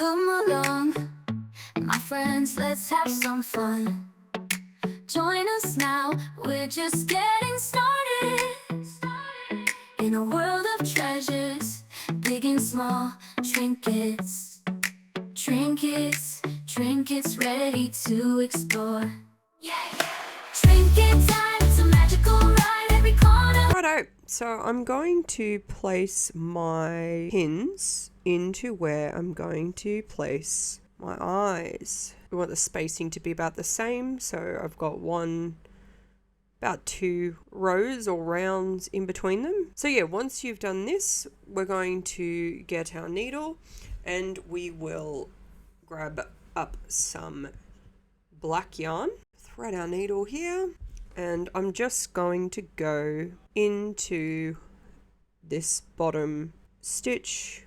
Come along, my friends, let's have some fun. Join us now, we're just getting started. In a world of treasures, big and small, trinkets. Trinkets, trinkets ready to explore. Yeah. Trinket time, it's a magical ride every corner. Righto, so I'm going to place my pins into where I'm going to place my eyes. We want the spacing to be about the same, so I've got about 2 rows or rounds in between them. So yeah, once you've done this, we're going to get our needle and we will grab up some black yarn, thread our needle here, and I'm just going to go into this bottom stitch,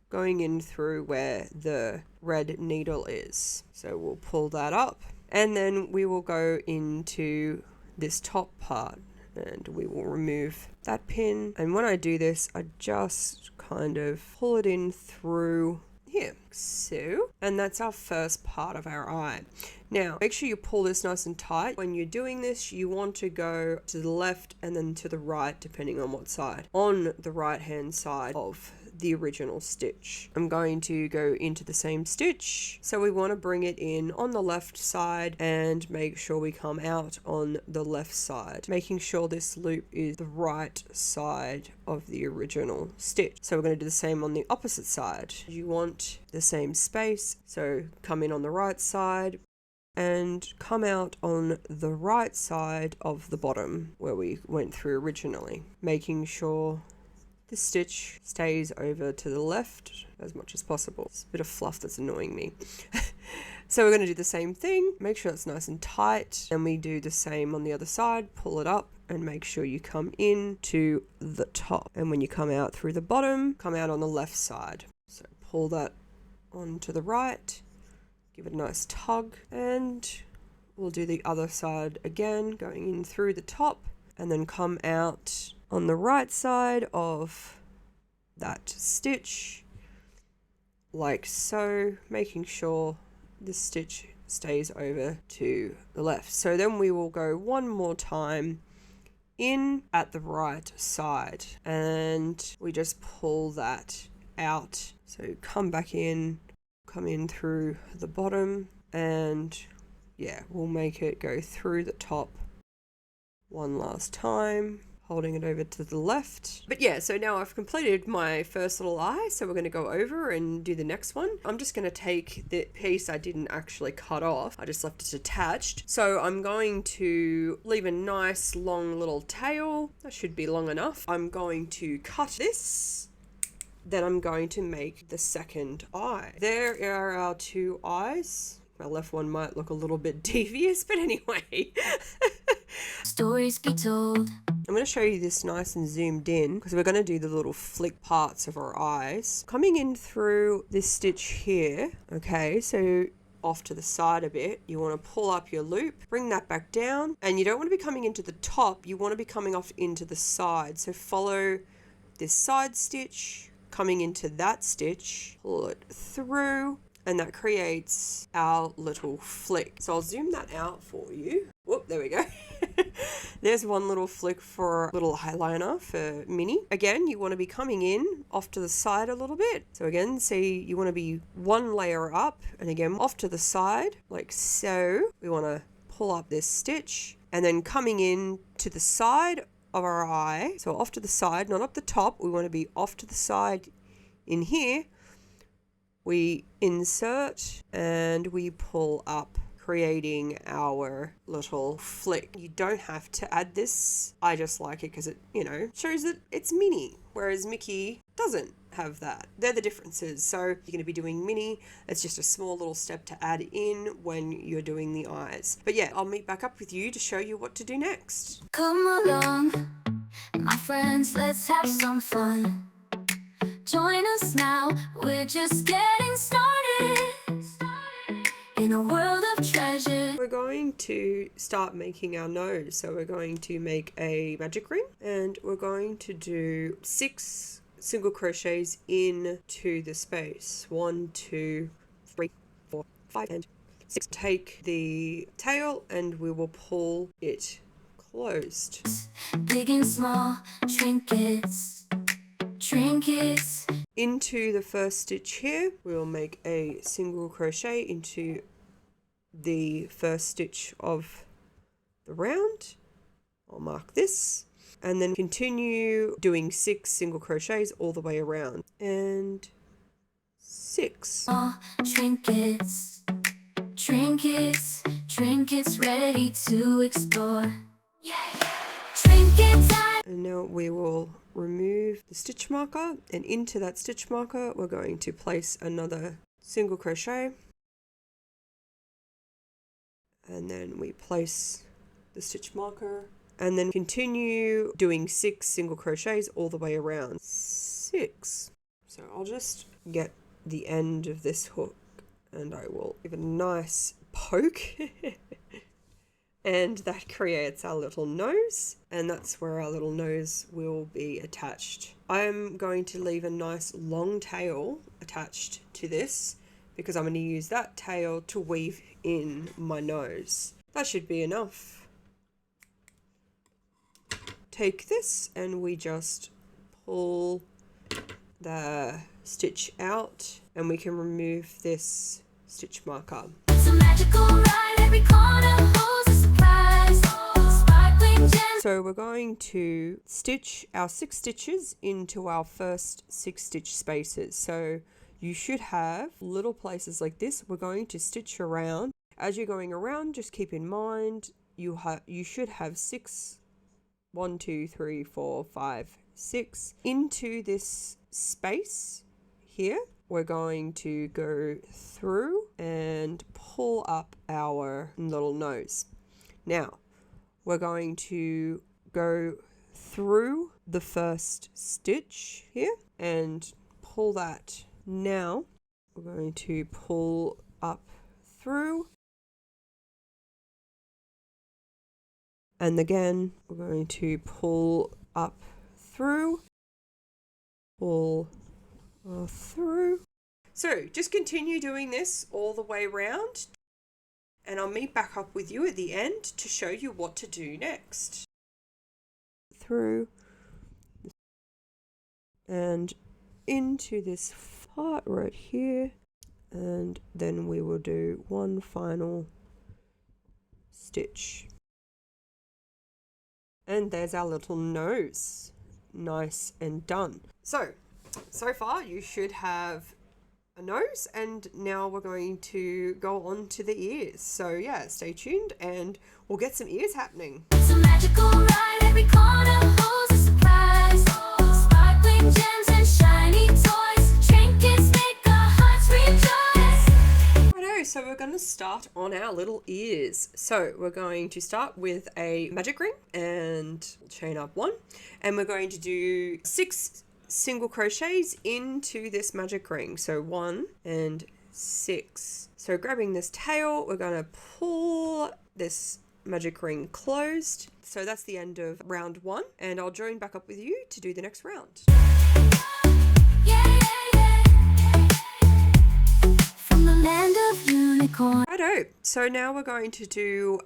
going in through where the red needle is. So we'll pull that up and then we will go into this top part and we will remove that pin. And when I do this, I just kind of pull it in through here. So, and that's our first part of our eye. Now, make sure you pull this nice and tight. When you're doing this, you want to go to the left and then to the right, depending on what side. On the right hand side of the original stitch, I'm going to go into the same stitch. So we want to bring it in on the left side and make sure we come out on the left side, making sure this loop is the right side of the original stitch. So we're going to do the same on the opposite side. You want the same space, so come in on the right side and come out on the right side of the bottom where we went through originally, making sure the stitch stays over to the left as much as possible. It's a bit of fluff that's annoying me. So we're going to do the same thing, make sure it's nice and tight, and we do the same on the other side, pull it up and make sure you come in to the top. And when you come out through the bottom, come out on the left side. So pull that onto the right, give it a nice tug, and we'll do the other side again, going in through the top and then come out on the right side of that stitch like so, making sure the stitch stays over to the left. So then we will go one more time in at the right side and we just pull that out. So come back in, come in through the bottom, and yeah, we'll make it go through the top one last time, holding it over to the left. But yeah, so now I've completed my first little eye, so we're going to go over and do the next one. I'm just going to take the piece I didn't actually cut off, I just left it attached. So I'm going to leave a nice long little tail, that should be long enough. I'm going to cut this, then I'm going to make the second eye. There are our 2 eyes. My left one might look a little bit devious, but anyway. Stories be told. I'm going to show you this nice and zoomed in because we're going to do the little flick parts of our eyes. Coming in through this stitch here, okay, so off to the side a bit, you want to pull up your loop, bring that back down, and you don't want to be coming into the top, you want to be coming off into the side. So follow this side stitch, coming into that stitch, pull it through, and that creates our little flick. So I'll zoom that out for you. Whoop, there we go. There's one little flick for little eyeliner for Minnie. Again, you want to be coming in off to the side a little bit. So again, see, you want to be one layer up and again off to the side like so. We want to pull up this stitch and then coming in to the side of our eye. So off to the side, not up the top. We want to be off to the side in here. We insert and we pull up, creating our little flick. You don't have to add this. I just like it because it, you know, shows that it's Minnie, whereas Mickey doesn't have that. They're the differences. So you're going to be doing Minnie. It's just a small little step to add in when you're doing the eyes. But yeah, I'll meet back up with you to show you what to do next. Come along, my friends, let's have some fun. Join us now, we're just getting started. In a world of treasure. We're going to start making our nose. So we're going to make a magic ring and we're going to do 6 single crochets into the space. 1, 2, 3, 4, 5 and 6. Take the tail and we will pull it closed. Big and small trinkets, trinkets. Into the first stitch here, we will make a single crochet into the first stitch of the round. I'll mark this and then continue doing 6 single crochets all the way around, and 6. Trinkets, trinkets, trinkets ready to explore. Trinkets. And now we will remove the stitch marker, and into that stitch marker we're going to place another single crochet, and then we place the stitch marker and then continue doing 6 single crochets all the way around. 6. So I'll just get the end of this hook and I will give it a nice poke and that creates our little nose, and that's where our little nose will be attached. I'm going to leave a nice long tail attached to this because I'm going to use that tail to weave in my nose. That should be enough. Take this and we just pull the stitch out and we can remove this stitch marker. It's a magical ride, every corner holds a surprise. Sparkling gems. So we're going to stitch our 6 stitches into our first 6 stitch spaces. So you should have little places like this. We're going to stitch around. As you're going around, just keep in mind you should have 6, 1, 2, 3, 4, 5, 6 into this space here. We're going to go through and pull up our little nose. Now we're going to go through the first stitch here and pull that. Now we're going to pull up through, and again we're going to pull up through, pull through. So just continue doing this all the way around and I'll meet back up with you at the end to show you what to do next. Through and into this part right here, and then we will do one final stitch. And there's our little nose. Nice and done. So far you should have a nose, and now we're going to go on to the ears. So yeah, stay tuned and we'll get some ears happening. It's a magical ride, every corner holds a surprise. Sparkling gems and shiny toys. Trinkets make our hearts rejoice. Righto, so we're going to start on our little ears. So we're going to start with a magic ring and chain up 1, and we're going to do 6 single crochets into this magic ring. So 1 and 6. So grabbing this tail, we're going to pull this magic ring closed. So that's the end of round 1, and I'll join back up with you to do the next round. From the land of unicorn. Righto, so now we're going to do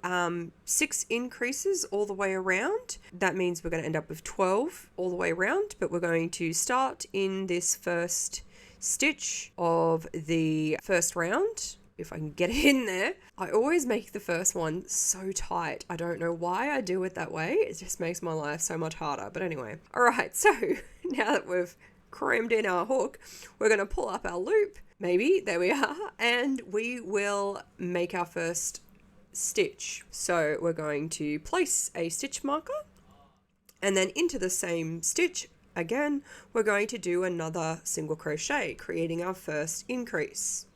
6 increases all the way around. That means we're going to end up with 12 all the way around, but we're going to start in this first stitch of the first round. If I can get it in there. I always make the first one so tight. I don't know why I do it that way. It just makes my life so much harder. But anyway, all right, so now that we've crammed in our hook, we're going to pull up our loop. Maybe, there we are, and we will make our first stitch. So we're going to place a stitch marker, and then into the same stitch again, we're going to do another single crochet, creating our first increase.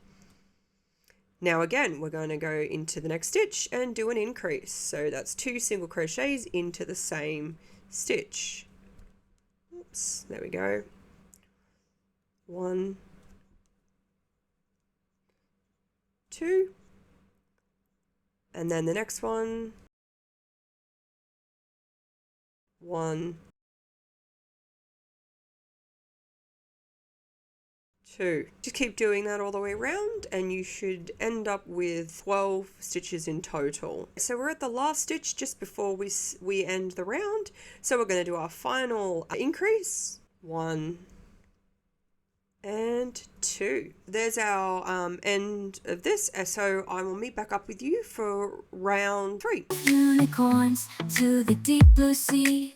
Now again, we're going to go into the next stitch and do an increase. So that's 2 single crochets into the same stitch. Oops, there we go. 1, 2, and then the next one, 1, 2. Just keep doing that all the way around and you should end up with 12 stitches in total. So we're at the last stitch just before we end the round. So we're going to do our final increase. 1 and 2. There's our end of this. So I will meet back up with you for round 3. Unicorns to the deep blue sea.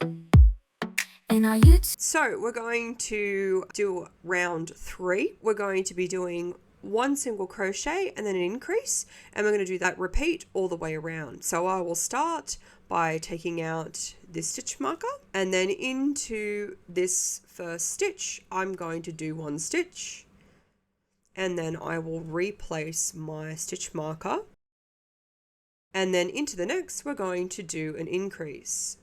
So we're going to do round 3. We're going to be doing 1 single crochet and then an increase, and we're going to do that repeat all the way around. So I will start by taking out this stitch marker, and then into this first stitch I'm going to do 1 stitch, and then I will replace my stitch marker, and then into the next we're going to do an increase.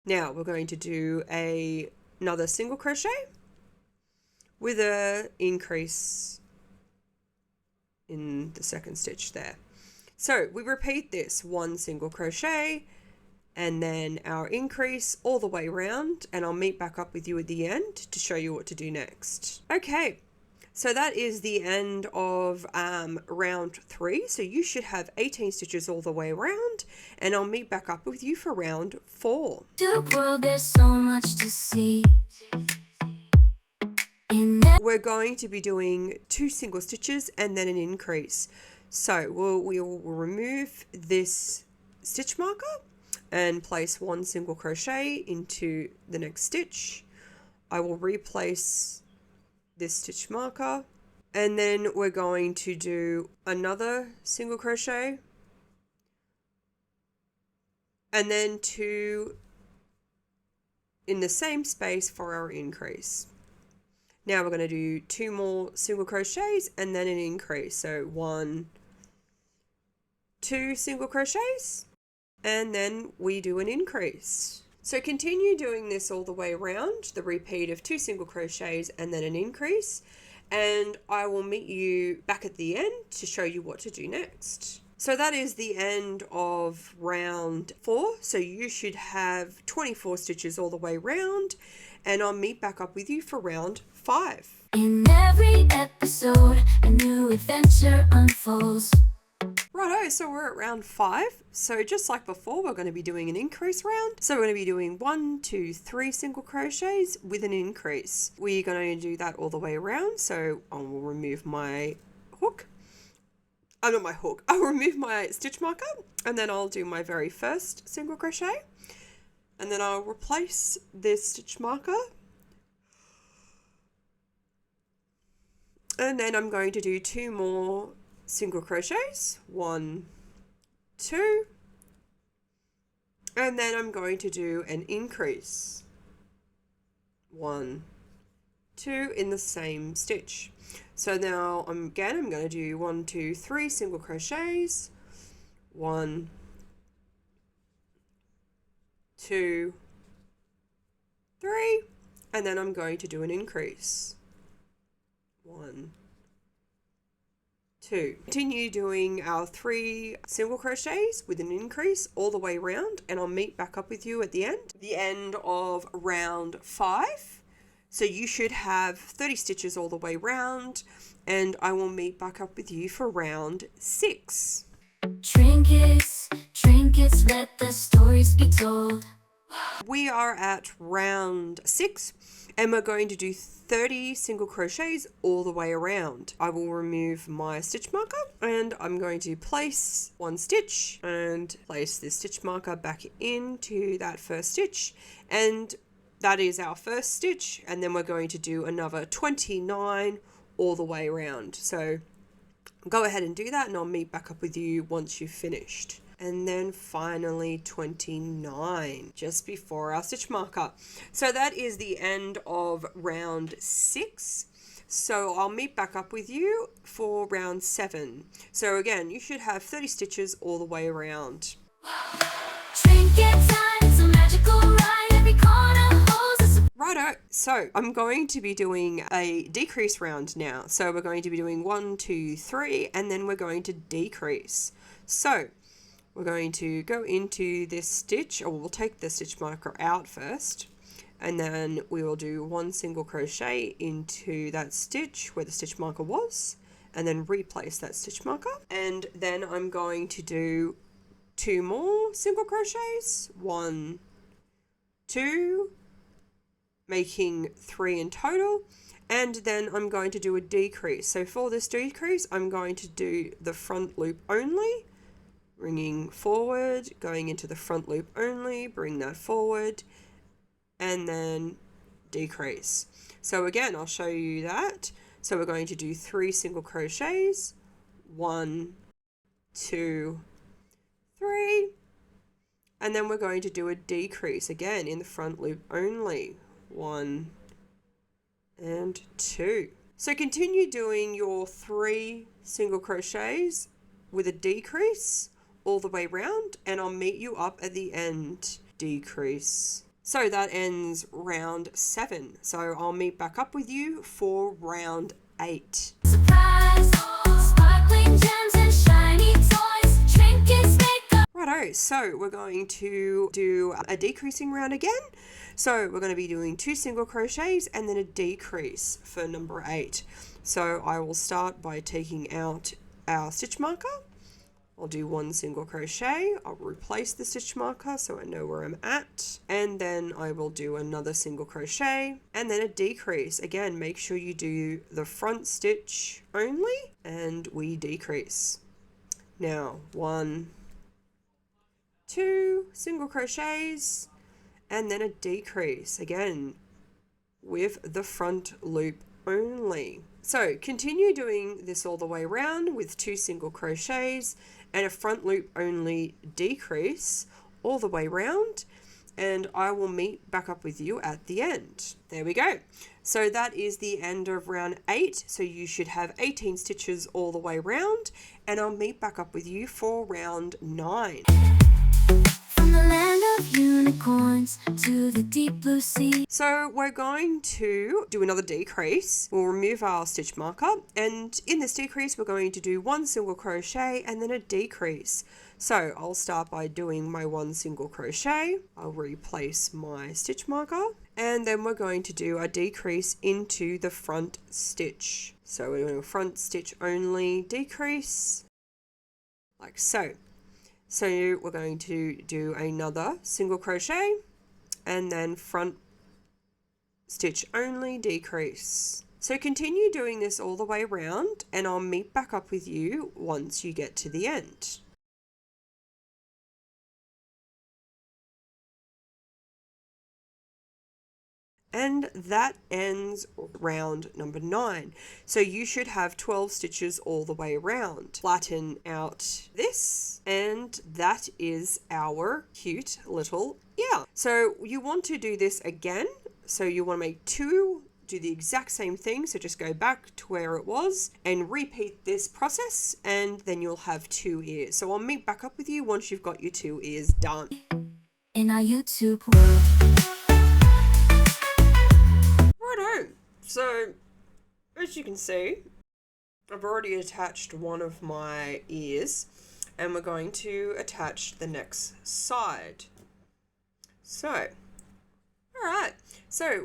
Now we're going to do another single crochet with an increase in the second stitch there. So we repeat this 1 single crochet and then our increase all the way around, and I'll meet back up with you at the end to show you what to do next. Okay, so that is the end of round 3. So you should have 18 stitches all the way around, and I'll meet back up with you for round 4. The world, there's so much to see. We're going to be doing 2 single stitches and then an increase. So we'll remove this stitch marker and place 1 single crochet into the next stitch. I will replace this stitch marker, and then we're going to do another single crochet and then 2 in the same space for our increase. Now we're going to do 2 more single crochets and then an increase. So 1, 2 single crochets, and then we do an increase. So continue doing this all the way around, the repeat of 2 single crochets and then an increase, and I will meet you back at the end to show you what to do next. So that is the end of round 4. So you should have 24 stitches all the way around, and I'll meet back up with you for round 5. In every episode, a new adventure unfolds. Righto, so we're at round 5. So just like before, we're going to be doing an increase round. So we're going to be doing 1, 2, 3 single crochets with an increase. We're going to do that all the way around. So I will remove my hook. Not my hook. I'll remove my stitch marker, and then I'll do my very first single crochet. And then I'll replace this stitch marker. And then I'm going to do 2 more single crochets, 1, 2, and then I'm going to do an increase, 1, 2 in the same stitch. So now I'm going to do 1, 2, 3 single crochets, 1, 2, 3, and then I'm going to do an increase, 1, 2. Continue doing our 3 single crochets with an increase all the way around, and I'll meet back up with you at the end of round 5. So you should have 30 stitches all the way around, and I will meet back up with you for round 6. Trinkets, trinkets, let the stories be told. We are at round 6, and we're going to do 30 single crochets all the way around. I will remove my stitch marker, and I'm going to place 1 stitch and place this stitch marker back into that first stitch, and that is our first stitch, and then we're going to do another 29 all the way around. So go ahead and do that, and I'll meet back up with you once you've finished. And then finally 29 just before our stitch marker. So that is the end of round 6. So I'll meet back up with you for round 7. So again, you should have 30 stitches all the way around. Trinket time, it's a magical ride, every corner holds a Righto, so I'm going to be doing a decrease round now. So we're going to be doing 1, 2, 3, and then we're going to decrease. So we're going to go into this stitch, or we'll take the stitch marker out first, and then we will do 1 single crochet into that stitch where the stitch marker was, and then replace that stitch marker. And then I'm going to do 2 more single crochets, 1, 2, making 3 in total. And then I'm going to do a decrease. So for this decrease, I'm going to do the front loop only, bringing forward, going into the front loop only, bring that forward, and then decrease. So again, I'll show you that. So we're going to do 3 single crochets, 1, 2, 3, and then we're going to do a decrease again in the front loop only, 1 and 2. So continue doing your 3 single crochets with a decrease all the way round, and I'll meet you up at the end. Decrease. So that ends round 7. So I'll meet back up with you for round 8. Surprise! Sparkling gems and shiny toys, trinkets, makeup. Righto, so we're going to do a decreasing round again. So we're going to be doing 2 single crochets and then a decrease for number 8. So I will start by taking out our stitch marker. I'll do 1 single crochet. I'll replace the stitch marker so I know where I'm at. And then I will do another single crochet and then a decrease. Again, make sure you do the front stitch only and we decrease. Now, 1, 2 single crochets, and then a decrease, again, with the front loop only. So continue doing this all the way around with 2 single crochets and a front loop only decrease all the way around, and I will meet back up with you at the end. There we go. So that is the end of round 8. So you should have 18 stitches all the way around, and I'll meet back up with you for round 9. From the land of unicorns to the deep blue sea. So we're going to do another decrease. We'll remove our stitch marker, and in this decrease we're going to do 1 single crochet and then a decrease. So I'll start by doing my 1 single crochet. I'll replace my stitch marker, and then we're going to do a decrease into the front stitch. So we're doing a front stitch only decrease, like so. So we're going to do another single crochet and then front stitch only decrease. So continue doing this all the way around, and I'll meet back up with you once you get to the end. And that ends round number 9. So you should have 12 stitches all the way around. Flatten out this, and that is our cute little ear. So you want to do this again. So you want to make 2, do the exact same thing. So just go back to where it was and repeat this process, and then you'll have 2 ears. So I'll meet back up with you once you've got your 2 ears done. In our YouTube world. Righto, so as you can see, I've already attached one of my ears, and we're going to attach the next side. So, alright, so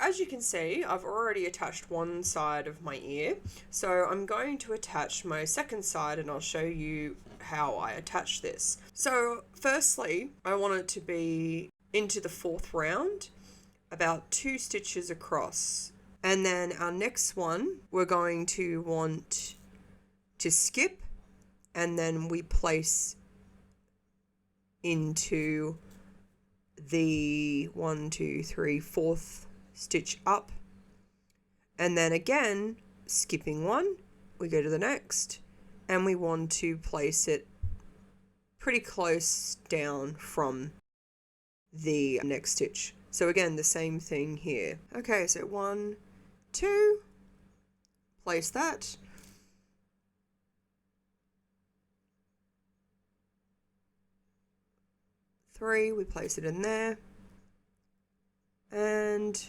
as you can see, I've already attached one side of my ear, so I'm going to attach my second side, and I'll show you how I attach this. So firstly, I want it to be into the 4th round, about 2 stitches across, and then our next one we're going to want to skip, and then we place into the 1, 2, 3, 4th stitch up, and then again skipping one, we go to the next, and we want to place it pretty close down from the next stitch. So again, the same thing here. Okay, so 1, 2, place that. 3, we place it in there. And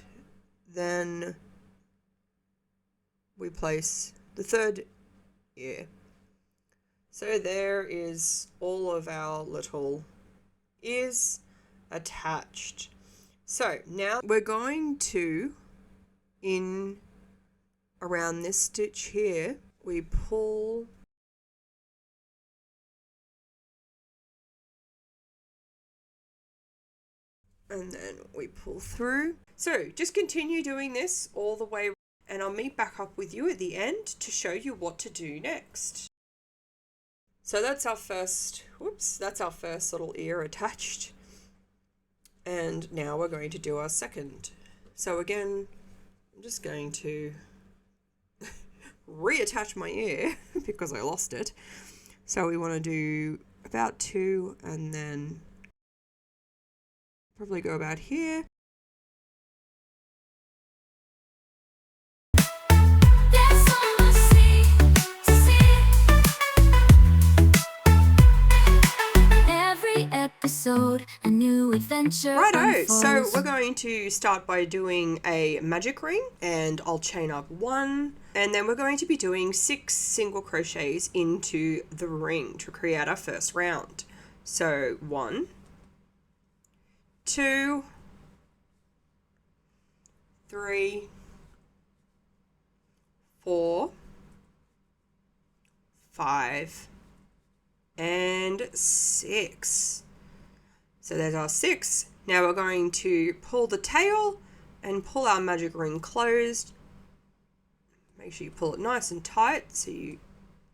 then we place the 3rd ear. So there is all of our little ears attached. So now we're going to, in around this stitch here, we pull and then we pull through. So just continue doing this all the way, and I'll meet back up with you at the end to show you what to do next. So that's our first, that's our first little ear attached. And now we're going to do our second. So again, I'm just going to reattach my ear because I lost it. So we want to do about 2 and then probably go about here. Episode, a new adventure. Righto, so we're going to start by doing a magic ring, and I'll chain up 1, and then we're going to be doing 6 single crochets into the ring to create our first round. So 1, 2, 3, 4, 5, and 6. So there's our 6. Now we're going to pull the tail and pull our magic ring closed. Make sure you pull it nice and tight so you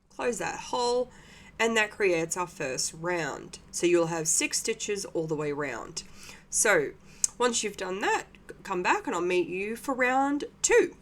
close that hole, and that creates our first round. So you'll have 6 stitches all the way round. So once you've done that, come back and I'll meet you for round 2.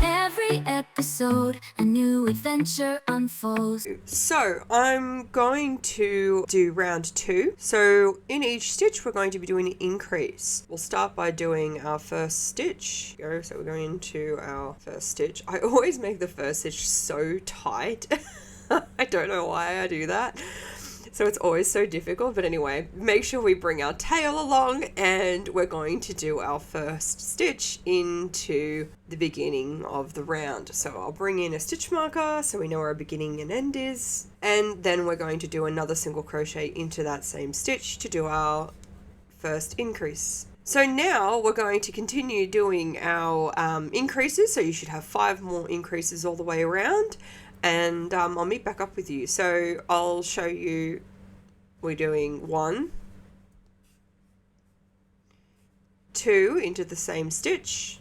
Every episode, a new adventure unfolds. So I'm going to do round 2. So in each stitch, we're going to be doing an increase. We'll start by doing our first stitch. So we're going into our first stitch. I always make the first stitch so tight. I don't know why I do that. So it's always so difficult, but anyway, make sure we bring our tail along, and we're going to do our first stitch into the beginning of the round. So I'll bring in a stitch marker so we know where our beginning and end is, and then we're going to do another single crochet into that same stitch to do our first increase. So now we're going to continue doing our increases, so you should have 5 more increases all the way around. And I'll meet back up with you. So I'll show you, we're doing 1, 2 into the same stitch,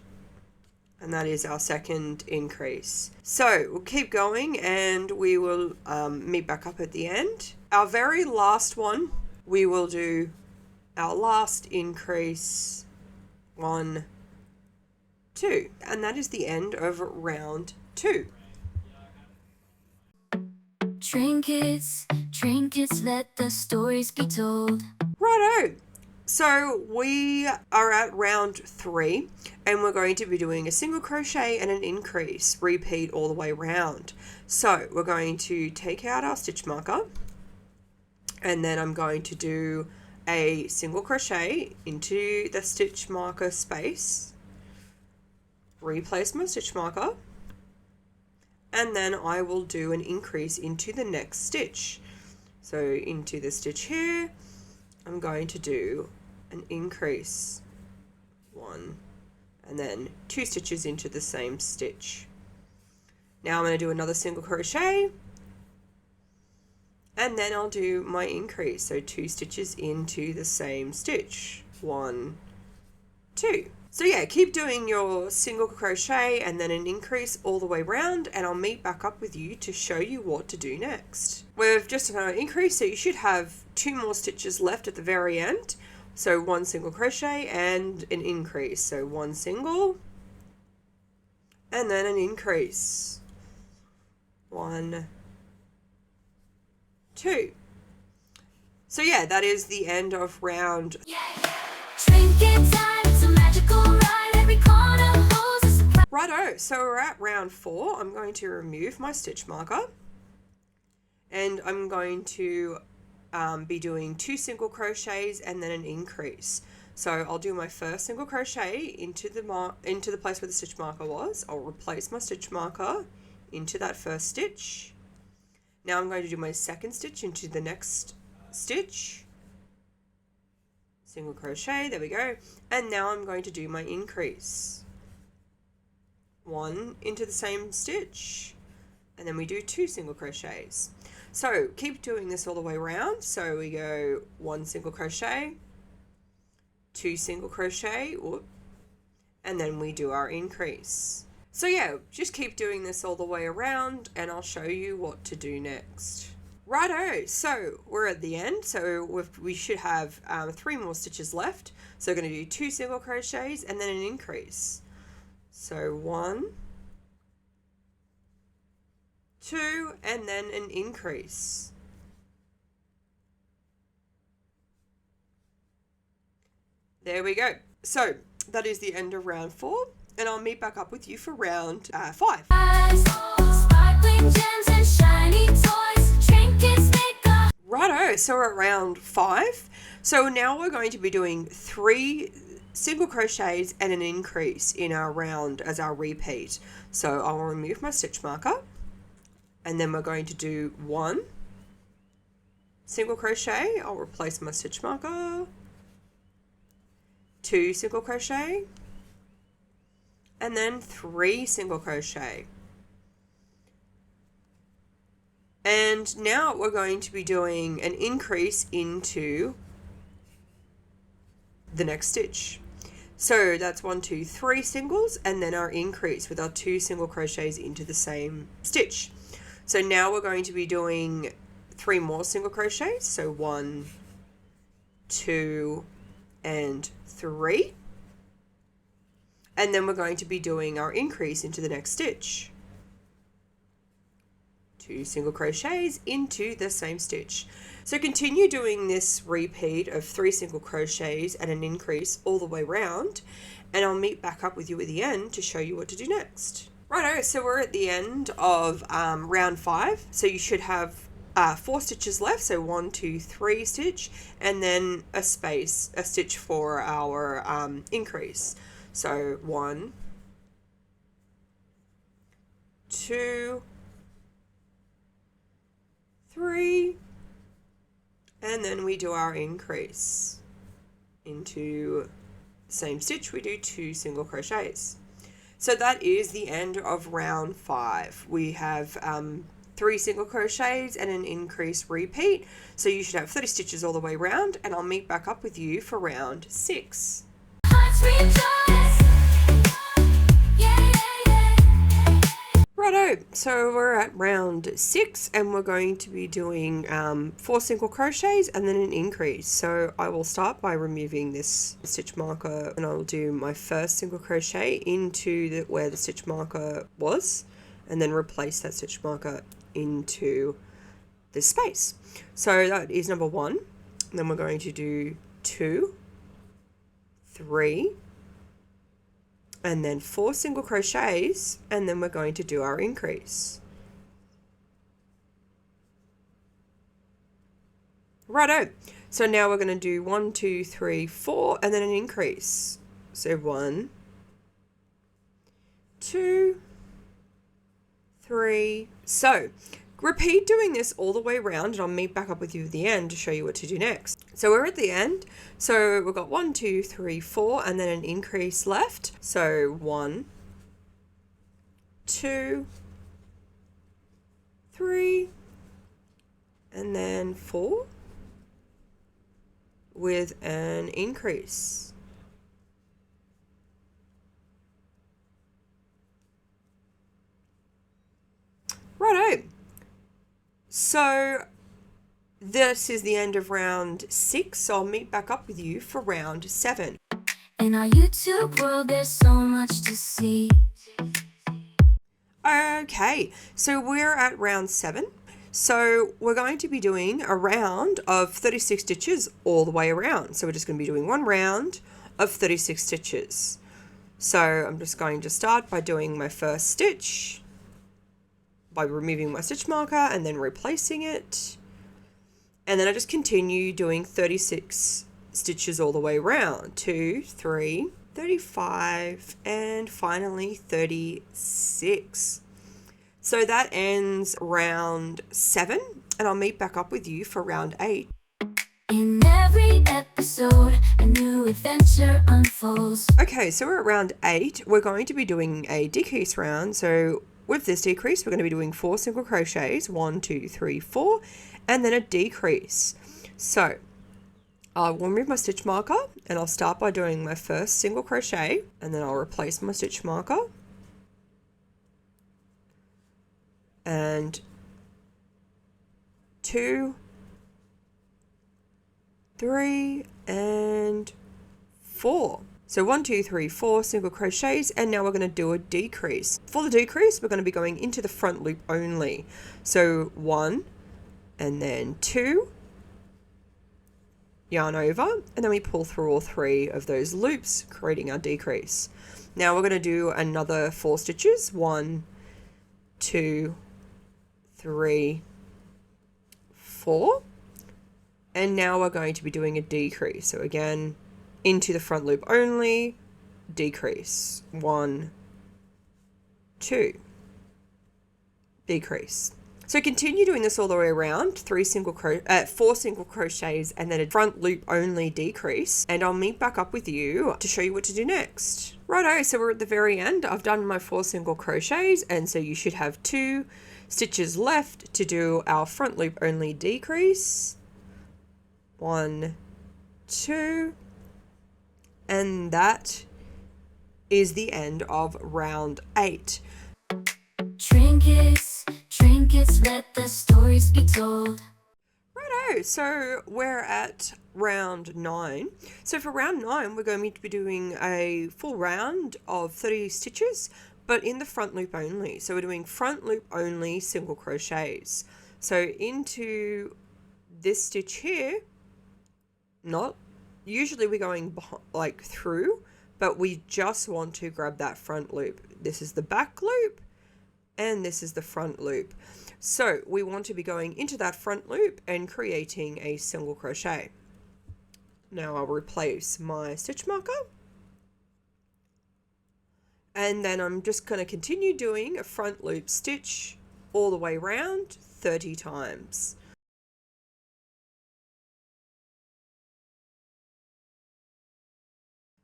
and that is our second increase. So we'll keep going and we will meet back up at the end. Our very last one, we will do our last increase, 1, 2, and that is the end of round 2. Trinkets, trinkets, let the stories be told. Righto! So we are at round 3, and we're going to be doing a single crochet and an increase, repeat all the way round. So we're going to take out our stitch marker, and then I'm going to do a single crochet into the stitch marker space, replace my stitch marker, and then I will do an increase into the next stitch. So into the stitch here, I'm going to do an increase, 1, and then 2 stitches into the same stitch. Now I'm going to do another single crochet, and then I'll do my increase, so 2 stitches into the same stitch, 1, 2. So yeah, keep doing your single crochet and then an increase all the way around, and I'll meet back up with you to show you what to do next. We've just done an increase, so you should have 2 more stitches left at the very end. So 1 single crochet and an increase. So 1 single and then an increase. 1, 2. So yeah, that is the end of round. Trinket time, it's a magical ride. Every corner holds a surprise. Righto, so we're at round 4. I'm going to remove my stitch marker, and I'm going to be doing 2 single crochets and then an increase. So I'll do my first single crochet into the place where the stitch marker was. I'll replace my stitch marker into that first stitch, Now I'm going to do my second stitch into the next stitch, single crochet, there we go, and now I'm going to do my increase. One into the same stitch, and then we do 2 single crochets. So keep doing this all the way around. So we go 1 single crochet, 2 single crochet, and then we do our increase. So yeah, just keep doing this all the way around and I'll show you what to do next. Righto, so we're at the end, so we should have 3 more stitches left. So we're going to do 2 single crochets and then an increase. So 1, 2, and then an increase. There we go. So that is the end of round 4, and I'll meet back up with you for round 5. Sparkling gems and shiny toys, trinkets make up. Righto, so we're at round 5. So now we're going to be doing 3 single crochets and an increase in our round as our repeat. So I'll remove my stitch marker, and then we're going to do 1 single crochet. I'll replace my stitch marker, 2 single crochet, and then 3 single crochet. And now we're going to be doing an increase into the next stitch. So that's 1, 2, 3 singles, and then our increase with our 2 single crochets into the same stitch. So now we're going to be doing 3 more single crochets. So 1, 2, and 3. And then we're going to be doing our increase into the next stitch. 2 single crochets into the same stitch. So continue doing this repeat of 3 single crochets and an increase all the way round, and I'll meet back up with you at the end to show you what to do next. Righto, so we're at the end of round 5. So you should have 4 stitches left, so 1, 2, 3 stitch, and then a stitch for our increase. So 1, 2, 3, and then we do our increase into the same stitch. We do 2 single crochets. So that is the end of round 5. We have 3 single crochets and an increase repeat. So you should have 30 stitches all the way around, and I'll meet back up with you for round 6. Hearts rejoice. Yeah, yeah, yeah. Righto, so we're at round 6, and we're going to be doing 4 single crochets and then an increase. So I will start by removing this stitch marker, and I'll do my first single crochet into where the stitch marker was, and then replace that stitch marker into the space. So that is number 1. And then we're going to do 2, 3, and then 4 single crochets, and then we're going to do our increase. Righto, so now we're going to do 1, 2, 3, 4, and then an increase. So 1, 2, 3. So repeat doing this all the way around, and I'll meet back up with you at the end to show you what to do next. So we're at the end. So we've got 1, 2, 3, 4, and then an increase left. So 1, 2, 3, and then 4 with an increase. Righto. So this is the end of round 6, so I'll meet back up with you for round 7. In our YouTube world, there's so much to see. Okay, so we're at round 7. So we're going to be doing a round of 36 stitches all the way around. So we're just going to be doing one round of 36 stitches. So I'm just going to start by doing my first stitch, by removing my stitch marker and then replacing it. And then I just continue doing 36 stitches all the way around. 2, 3, 35, and finally 36. So that ends round 7, and I'll meet back up with you for round 8. In every episode, a new adventure unfolds. Okay, so we're at round 8. We're going to be doing a decrease round. So with this decrease, we're going to be doing 4 single crochets, 1, 2, 3, 4, and then a decrease. So I will remove my stitch marker, and I'll start by doing my first single crochet, and then I'll replace my stitch marker. And 2, 3, and 4. So 1, 2, 3, 4 single crochets, and now we're going to do a decrease. For the decrease, we're going to be going into the front loop only. So 1, and then 2, yarn over, and then we pull through all 3 of those loops, creating our decrease. Now we're going to do another 4 stitches, 1, 2, 3, 4. And now we're going to be doing a decrease. So again, into the front loop only, decrease. 1, 2, decrease. So continue doing this all the way around, 4 single crochets, and then a front loop only decrease. And I'll meet back up with you to show you what to do next. Righto, so we're at the very end. I've done my 4 single crochets, and so you should have 2 stitches left to do our front loop only decrease. 1, 2, and that is the end of round 8. Trinkets, trinkets, let the stories be told. Righto, so we're at round 9. So for round 9, we're going to be doing a full round of 30 stitches, but in the front loop only. So we're doing front loop only single crochets. So into this stitch here, not usually we're going like through, but we just want to grab that front loop. This is the back loop, and this is the front loop. So we want to be going into that front loop and creating a single crochet. Now I'll replace my stitch marker, and then I'm just going to continue doing a front loop stitch all the way around 30 times.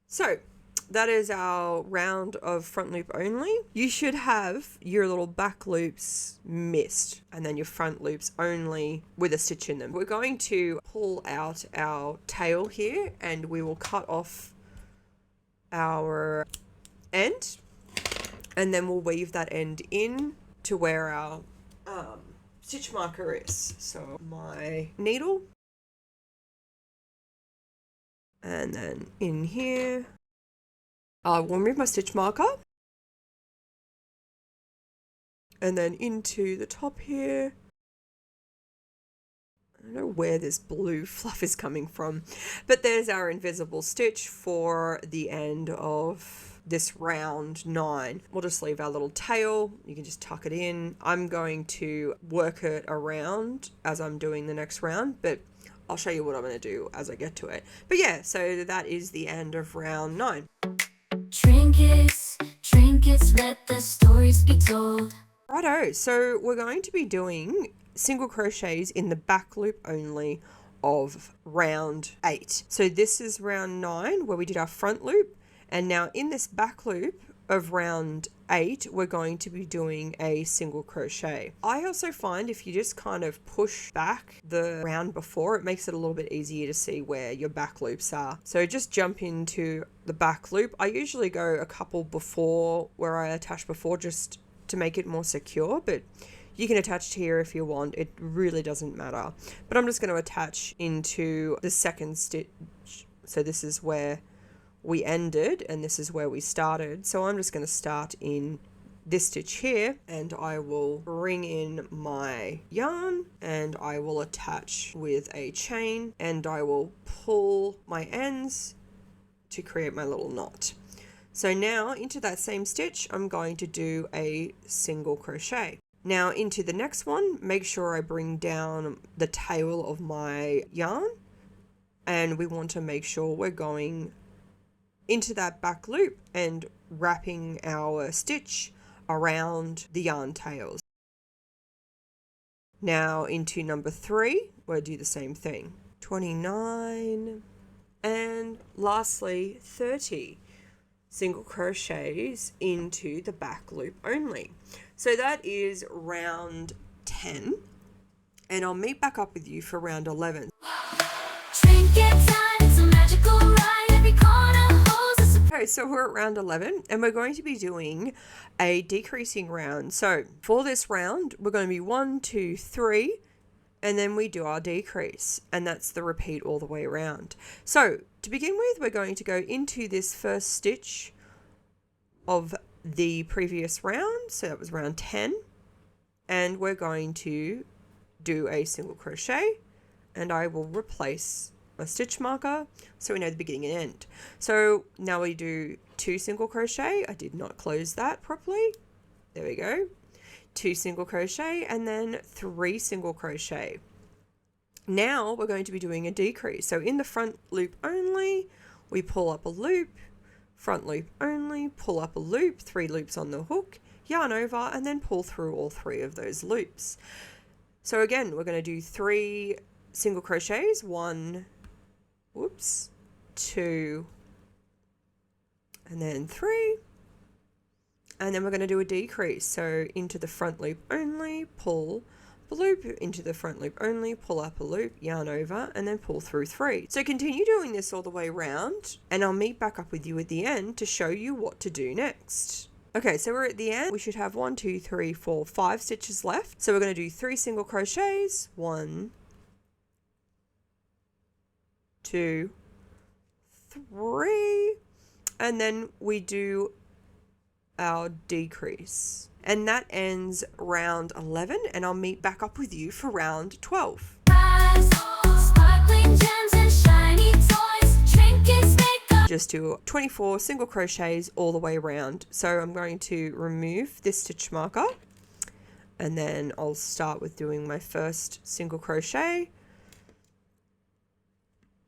So that is our round of front loop only. You should have your little back loops missed, and then your front loops only with a stitch in them. We're going to pull out our tail here, and we will cut off our end, and then we'll weave that end in to where our stitch marker is. So my needle, and then in here, I will remove my stitch marker, and then into the top here. I don't know where this blue fluff is coming from, but there's our invisible stitch for the end of this round 9. We'll just leave our little tail. You can just tuck it in. I'm going to work it around as I'm doing the next round, but I'll show you what I'm going to do as I get to it. But yeah, so that is the end of round 9. Trinkets, trinkets, let the stories be told. Righto, so we're going to be doing single crochets in the back loop only of round 8. So this is round 9 where we did our front loop, and now in this back loop of round 8 we're going to be doing a single crochet. I also find if you just kind of push back the round before, it makes it a little bit easier to see where your back loops are. So just jump into the back loop. I usually go a couple before where I attach before, just to make it more secure, but you can attach here if you want. It really doesn't matter. But I'm just going to attach into the second stitch. So this is where we ended and this is where we started. So I'm just going to start in this stitch here, and I will bring in my yarn and I will attach with a chain, and I will pull my ends to create my little knot. So now into that same stitch, I'm going to do a single crochet. Now into the next one, make sure I bring down the tail of my yarn, and we want to make sure we're going into that back loop and wrapping our stitch around the yarn tails. Now into number 3, we'll do the same thing. 29, and lastly 30 single crochets into the back loop only. So that is round 10, and I'll meet back up with you for round 11. Trinket time, it's a magical ride. Every corner holds a surprise. Okay, so we're at round 11, and we're going to be doing a decreasing round. So for this round, we're going to be 1, 2, 3, and then we do our decrease, and that's the repeat all the way around. So to begin with, we're going to go into this first stitch of the previous round, so that was round 10, and we're going to do a single crochet, and I will replace my stitch marker so we know the beginning and end. So now we do 2 single crochet. I did not close that properly. There we go. 2 single crochet, and then 3 single crochet. Now we're going to be doing a decrease. So in the front loop only, we pull up a loop, front loop only, pull up a loop, 3 loops on the hook, yarn over, and then pull through all 3 of those loops. So again, we're going to do 3 single crochets, 1, 2, and then 3. And then we're going to do a decrease. So into the front loop only, pull a loop, into the front loop only, pull up a loop, yarn over, and then pull through 3. So continue doing this all the way around, and I'll meet back up with you at the end to show you what to do next. Okay, so we're at the end. We should have 1, 2, 3, 4, 5 stitches left. So we're going to do 3 single crochets, 1, 2, 3, and then we do our decrease, and that ends round 11, and I'll meet back up with you for round 12. Sparkling gems and shiny toys, trinkets make up. Just do 24 single crochets all the way around. So I'm going to remove this stitch marker, and then I'll start with doing my first single crochet,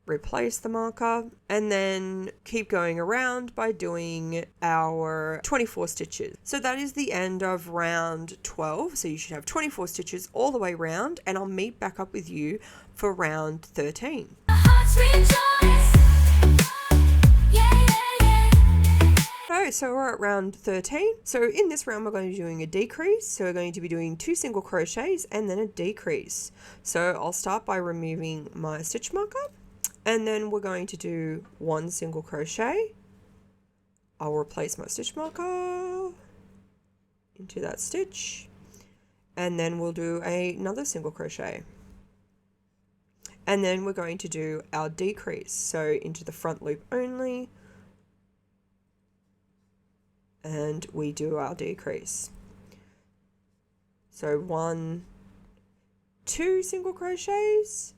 replace the marker, and then keep going around by doing our 24 stitches. So that is the end of round 12. So you should have 24 stitches all the way around, and I'll meet back up with you for round 13. Hearts rejoice. Yeah, yeah, yeah. Okay, so we're at round 13. So in this round, we're going to be doing a decrease. So we're going to be doing 2 single crochets and then a decrease. So I'll start by removing my stitch marker, and then we're going to do 1 single crochet. I'll replace my stitch marker into that stitch, and then we'll do another single crochet. And then we're going to do our decrease. So into the front loop only, and we do our decrease. So 1, 2 single crochets,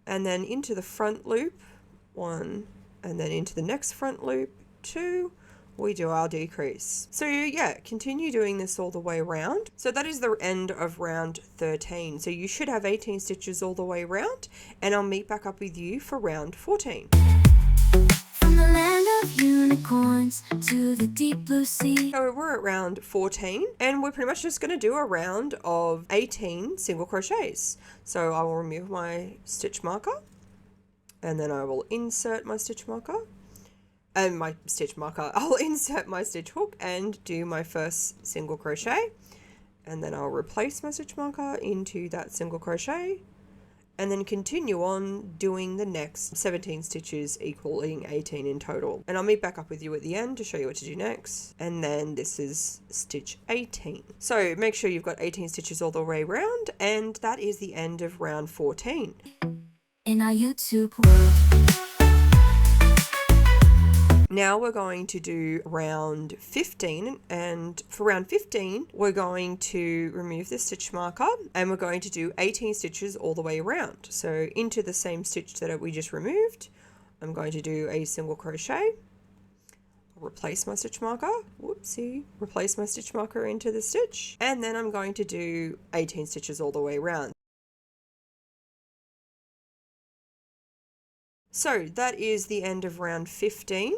and then into the front loop, 1, and then into the next front loop, 2, we do our decrease. So yeah, continue doing this all the way around. So that is the end of round 13. So you should have 18 stitches all the way around, and I'll meet back up with you for round 14. From the land of unicorns to the deep blue sea. So we're at round 14, and we're pretty much just going to do a round of 18 single crochets. So I will remove my stitch marker, and then I will insert my stitch marker, and I'll insert my stitch hook and do my first single crochet, and then I'll replace my stitch marker into that single crochet, and then continue on doing the next 17 stitches equaling 18 in total. And I'll meet back up with you at the end to show you what to do next. And then this is stitch 18. So make sure you've got 18 stitches all the way around, and that is the end of round 14. In our YouTube world. Now we're going to do round 15, and for round 15 we're going to remove the stitch marker, and we're going to do 18 stitches all the way around. So into the same stitch that we just removed, I'm going to do a single crochet, replace my stitch marker, replace my stitch marker into the stitch, and then I'm going to do 18 stitches all the way around. So that is the end of round 15.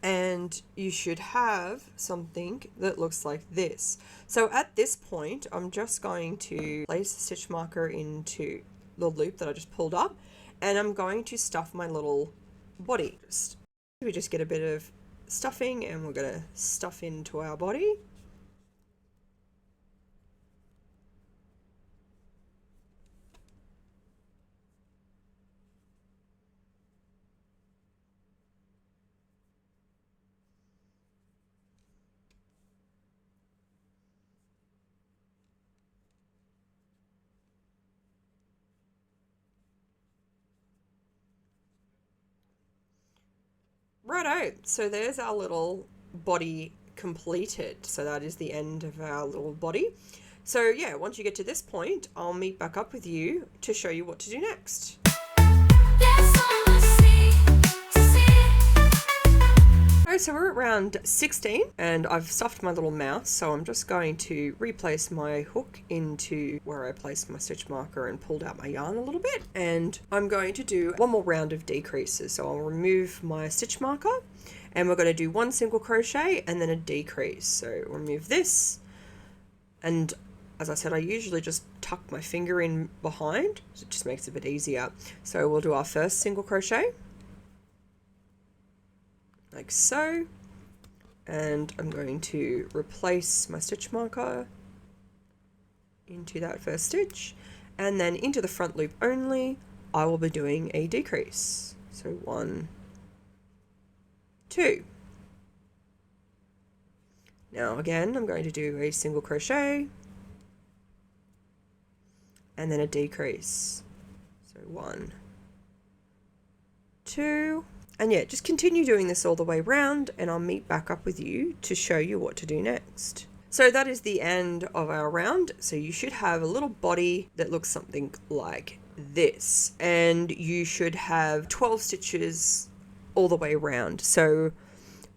and you should have something that looks like this. So at this point, I'm just going to place the stitch marker into the loop that I just pulled up, and I'm going to stuff my little body. We just get a bit of stuffing, and we're going to stuff into our body. Righto, so there's our little body completed. So that is the end of our little body. So yeah, once you get to this point, I'll meet back up with you to show you what to do next. Okay, so we're at round 16 and I've stuffed my little mouse, so I'm just going to replace my hook into where I placed my stitch marker and pulled out my yarn a little bit, and I'm going to do one more round of decreases. So I'll remove my stitch marker and we're going to do one single crochet and then a decrease. So remove this, and as I said, I usually just tuck my finger in behind, so it just makes it a bit easier. So we'll do our first single crochet like so, and I'm going to replace my stitch marker into that first stitch, and then into the front loop only I will be doing a decrease. So 1, 2. Now again, I'm going to do a single crochet and then a decrease. So 1, 2. And yeah, just continue doing this all the way round, and I'll meet back up with you to show you what to do next. So that is the end of our round. So you should have a little body that looks something like this, and you should have 12 stitches all the way around. So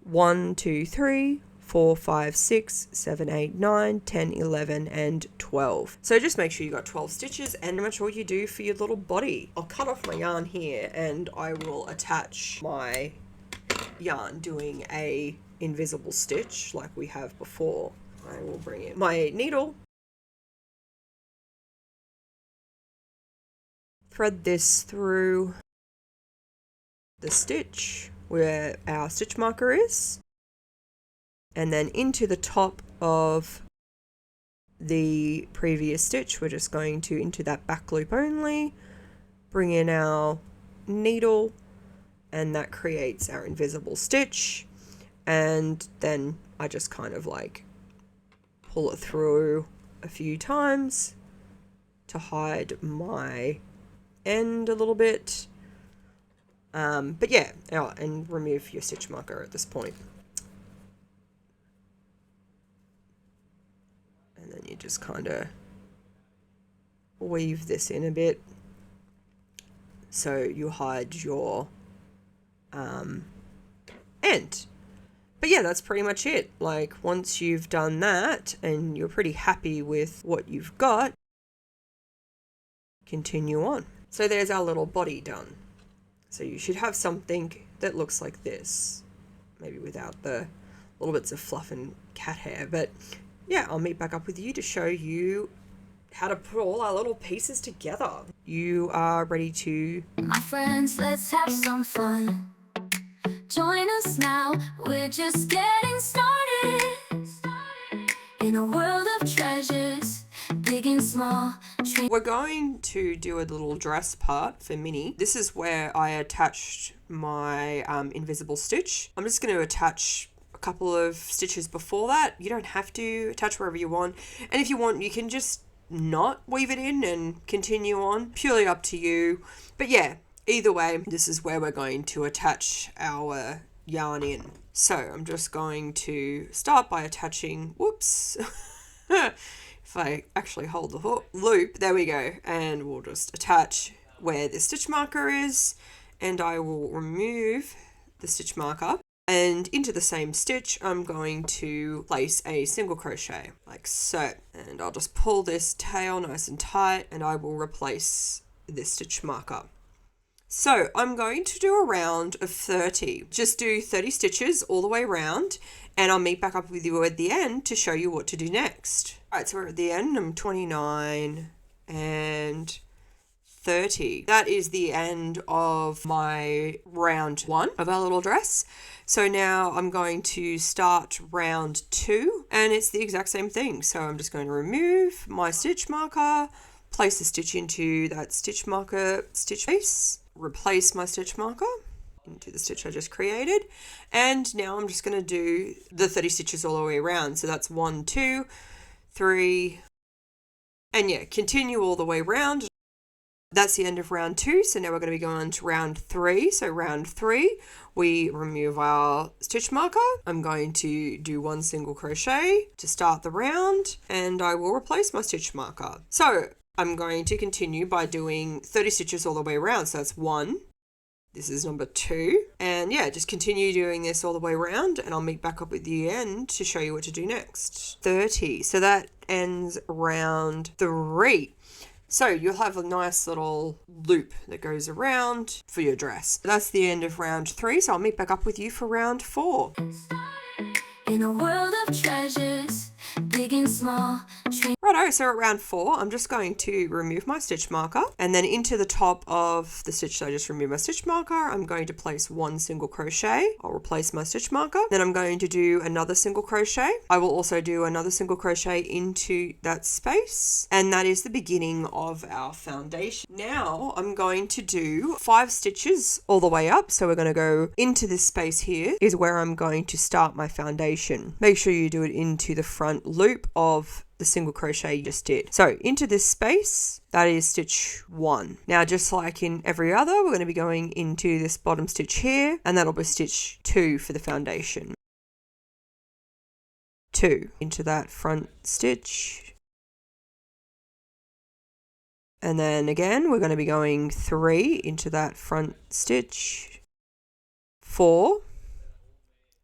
1, 2, 3, 4, 5, 6, 7, 8, 9, 10, 11, and 12. So just make sure you got 12 stitches, and that's all you do for your little body. I'll cut off my yarn here and I will attach my yarn doing a invisible stitch like we have before. I will bring in my needle, thread this through the stitch where our stitch marker is, and then into the top of the previous stitch. We're just going to, into that back loop only, bring in our needle, and that creates our invisible stitch. And then I just kind of like pull it through a few times to hide my end a little bit. But yeah, and remove your stitch marker at this point. And then you just kind of weave this in a bit so you hide your end. But yeah, that's pretty much it. Like, once you've done that and you're pretty happy with what you've got, continue on. So there's our little body done. So you should have something that looks like this, maybe without the little bits of fluff and cat hair, but yeah, I'll meet back up with you to show you how to put all our little pieces together. You are ready to... My friends, let's have some fun. Join us now, we're just getting started. In a world of treasures, big and small. We're going to do a little dress part for Minnie. This is where I attached my invisible stitch. I'm just going to attach a couple of stitches before that. You don't have to attach wherever you want, and if you want you can just not weave it in and continue on, purely up to you. But yeah, either way, this is where we're going to attach our yarn in. So I'm just going to start by attaching, whoops, if I actually hold the hook, loop, there we go, and we'll just attach where the stitch marker is, and I will remove the stitch marker, and into the same stitch I'm going to place a single crochet like so, and I'll just pull this tail nice and tight, and I will replace this stitch marker. So I'm going to do a round of 30. Just do 30 stitches all the way around, and I'll meet back up with you at the end to show you what to do next. All right, so we're at the end. I'm 29 and 30. That is the end of my round 1 of our little dress. So now I'm going to start round 2, and it's the exact same thing. So I'm just going to remove my stitch marker, place the stitch into that stitch marker stitch base, replace my stitch marker into the stitch I just created, and now I'm just going to do the 30 stitches all the way around. So that's 1, 2, 3, and yeah, continue all the way around. That's the end of round 2. So now we're going to be going on to round 3. So round 3, we remove our stitch marker. I'm going to do 1 single crochet to start the round, and I will replace my stitch marker. So I'm going to continue by doing 30 stitches all the way around. So that's 1. This is number 2. And yeah, just continue doing this all the way around, and I'll meet back up with the end to show you what to do next. 30. So that ends round 3. So you'll have a nice little loop that goes around for your dress. That's the end of round 3, so I'll meet back up with you for round 4. In a world of treasures, big and small. Righto, so at round 4, I'm just going to remove my stitch marker, and then into the top of the stitch that I just removed my stitch marker, I'm going to place 1 single crochet. I'll replace my stitch marker. Then I'm going to do another single crochet. I will also do another single crochet into that space, and that is the beginning of our foundation. Now I'm going to do 5 stitches all the way up. So we're going to go into this space here is where I'm going to start my foundation. Make sure you do it into the front loop of the single crochet you just did. So into this space, that is stitch 1. Now, just like in every other, we're going to be going into this bottom stitch here, and that'll be stitch 2 for the foundation. 2 into that front stitch. And then again, we're going to be going 3 into that front stitch. 4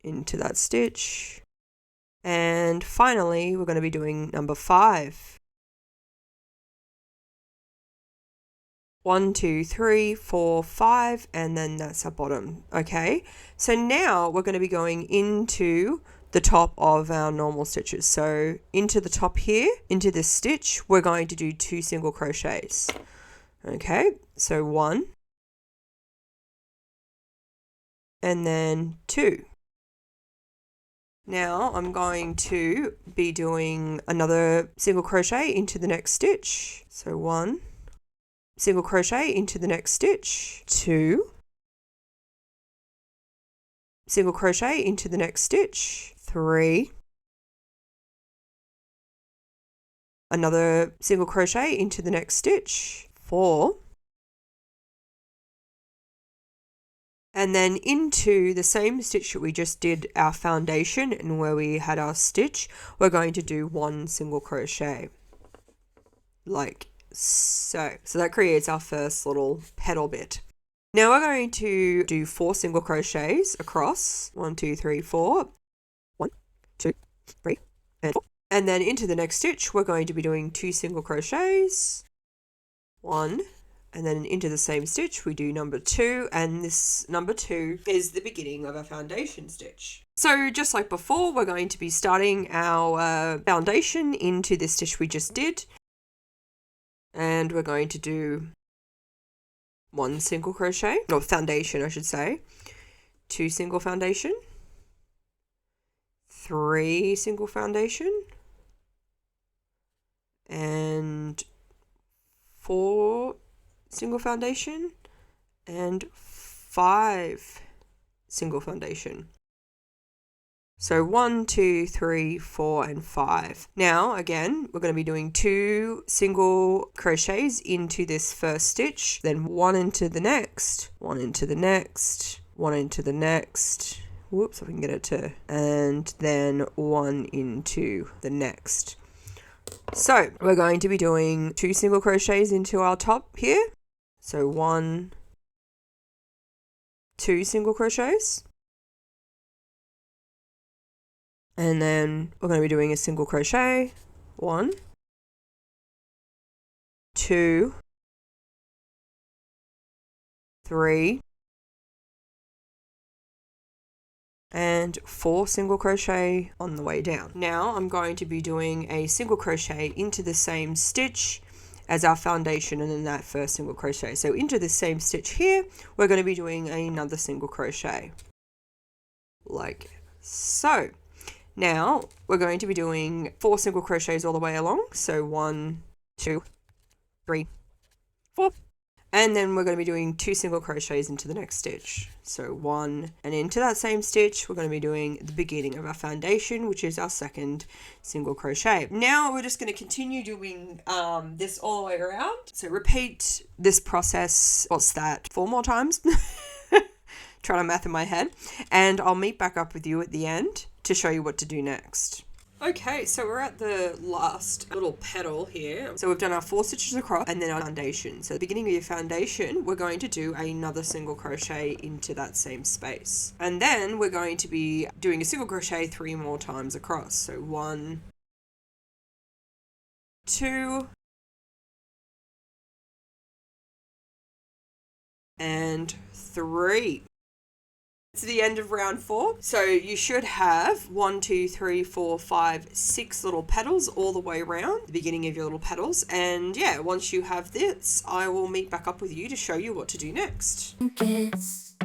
into that stitch. And finally, we're going to be doing number 5. 1, 2, 3, 4, 5, and then that's our bottom. Okay, so now we're going to be going into the top of our normal stitches. So into the top here, into this stitch, we're going to do 2 single crochets. Okay, so 1, and then 2. Now I'm going to be doing another single crochet into the next stitch. So 1, single crochet into the next stitch, 2, single crochet into the next stitch, 3, another single crochet into the next stitch, 4, and then into the same stitch that we just did our foundation and where we had our stitch, we're going to do 1 single crochet, like so. So that creates our first little petal bit. Now we're going to do 4 single crochets across, 1, 2, 3, 4, 1, 2, 3, and 4. And then into the next stitch, we're going to be doing 2 single crochets, 1, and then into the same stitch, we do number 2, and this number 2 is the beginning of our foundation stitch. So just like before, we're going to be starting our foundation into this stitch we just did, and we're going to do 1 single crochet, or foundation I should say, 2 single foundation, 3 single foundation, and 4 single foundation, and 5 single foundation. So 1, 2, 3, 4, and 5. Now again, we're going to be doing 2 single crochets into this first stitch, then 1 into the next, 1 into the next, 1 into the next, whoops, if I can get it to, and then 1 into the next. So we're going to be doing 2 single crochets into our top here. So 1, 2 single crochets. And then we're going to be doing a single crochet, 1, 2, 3, and 4 single crochet on the way down. Now I'm going to be doing a single crochet into the same stitch as our foundation and then that first single crochet. So into the same stitch here, we're going to be doing another single crochet like so. Now we're going to be doing 4 single crochets all the way along. So 1, 2, 3, 4. And then we're going to be doing 2 single crochets into the next stitch. So 1, and into that same stitch, we're going to be doing the beginning of our foundation, which is our second single crochet. Now we're just going to continue doing this all the way around. So repeat this process, what's that, 4 more times? Trying to math in my head. And I'll meet back up with you at the end to show you what to do next. Okay, so we're at the last little petal here. So we've done our 4 stitches across and then our foundation. So at the beginning of your foundation, we're going to do another single crochet into that same space. And then we're going to be doing a single crochet 3 more times across. So 1, 2, and 3. It's the end of round 4. So you should have 1, 2, 3, 4, 5, 6 little petals all the way around the beginning of your little petals. And yeah, once you have this, I will meet back up with you to show you what to do next. Trinkets,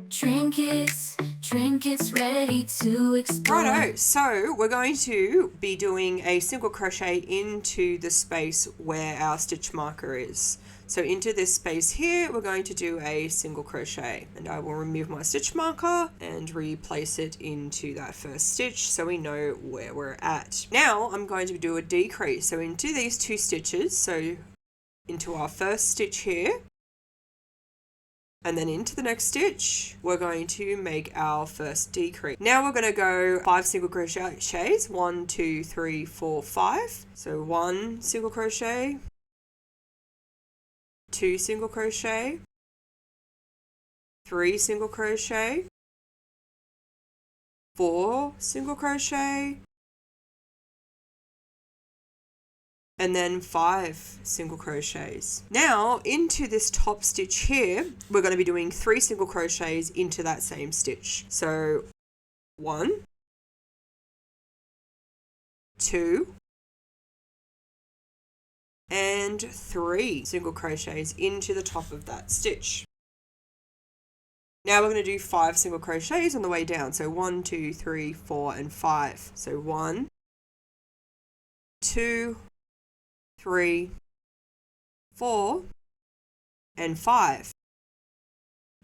trinkets, trinkets ready to explore. Righto, so we're going to be doing a single crochet into the space where our stitch marker is. So into this space here, we're going to do a single crochet, and I will remove my stitch marker and replace it into that first stitch so we know where we're at. Now I'm going to do a decrease. So into these 2 stitches, so into our first stitch here, and then into the next stitch, we're going to make our first decrease. Now we're going to go 5 single crochets, 1, 2, 3, 4, 5. So 1 single crochet, 2 single crochet, 3 single crochet, 4 single crochet, and then 5 single crochets. Now into this top stitch here, we're going to be doing 3 single crochets into that same stitch. So 1, 2, and 3 single crochets into the top of that stitch. Now we're going to do 5 single crochets on the way down. So 1, 2, 3, 4, and 5. So 1, 2, 3, 4, and 5.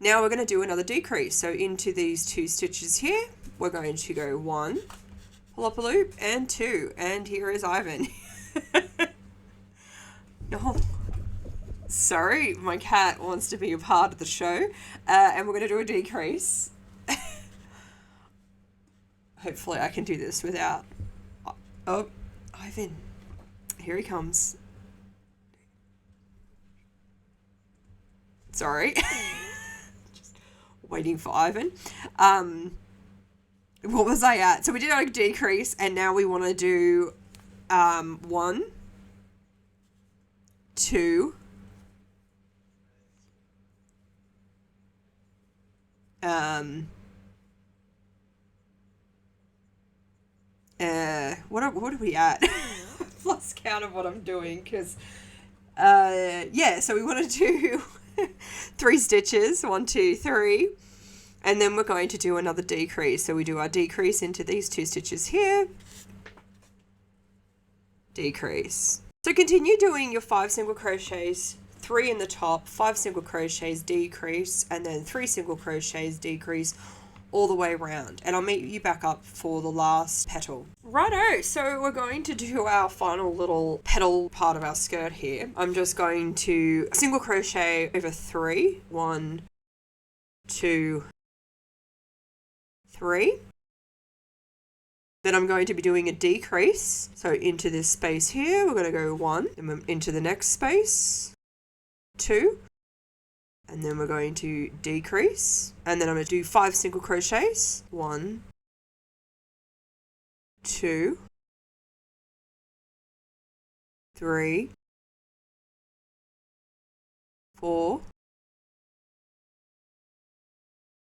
Now we're going to do another decrease. So into these 2 stitches here, we're going to go 1, pull up a loop, and 2. And here is Ivan. No, sorry, my cat wants to be a part of the show, and we're going to do a decrease. Hopefully I can do this without... Oh, Ivan, here he comes. Sorry. Just waiting for Ivan. What was I at? So we did a decrease, and now we want to do 1, 2, what are we at? I've lost count of what I'm doing because yeah, so we want to do 3 stitches, 1, 2, 3, and then we're going to do another decrease. So we do our decrease into these 2 stitches here, decrease. So continue doing your 5 single crochets, 3 in the top, 5 single crochets, decrease, and then 3 single crochets, decrease, all the way around. And I'll meet you back up for the last petal. Righto, so we're going to do our final little petal part of our skirt here. I'm just going to single crochet over 3, 1, 2, 3. Then I'm going to be doing a decrease. So into this space here, we're going to go 1, and into the next space, 2, and then we're going to decrease. And then I'm going to do 5 single crochets, 1, 2, 3, 4,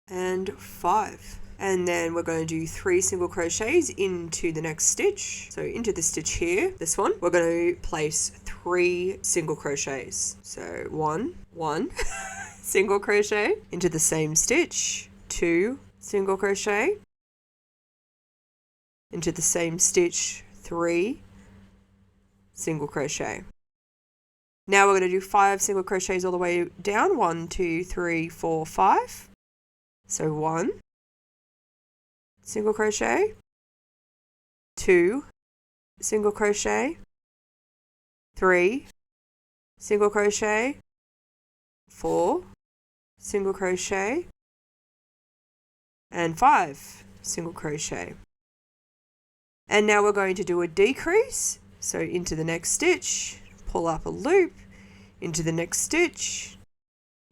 and 5. And then we're going to do 3 single crochets into the next stitch. So into the stitch here, this one, we're going to place 3 single crochets. So 1 single crochet into the same stitch, 2 single crochet into the same stitch, 3 single crochet. Now we're going to do 5 single crochets all the way down, 1, 2, 3, 4, 5. So 1 single crochet, 2 single crochet, 3 single crochet, 4 single crochet, and 5 single crochet. And now we're going to do a decrease. So into the next stitch, pull up a loop, into the next stitch,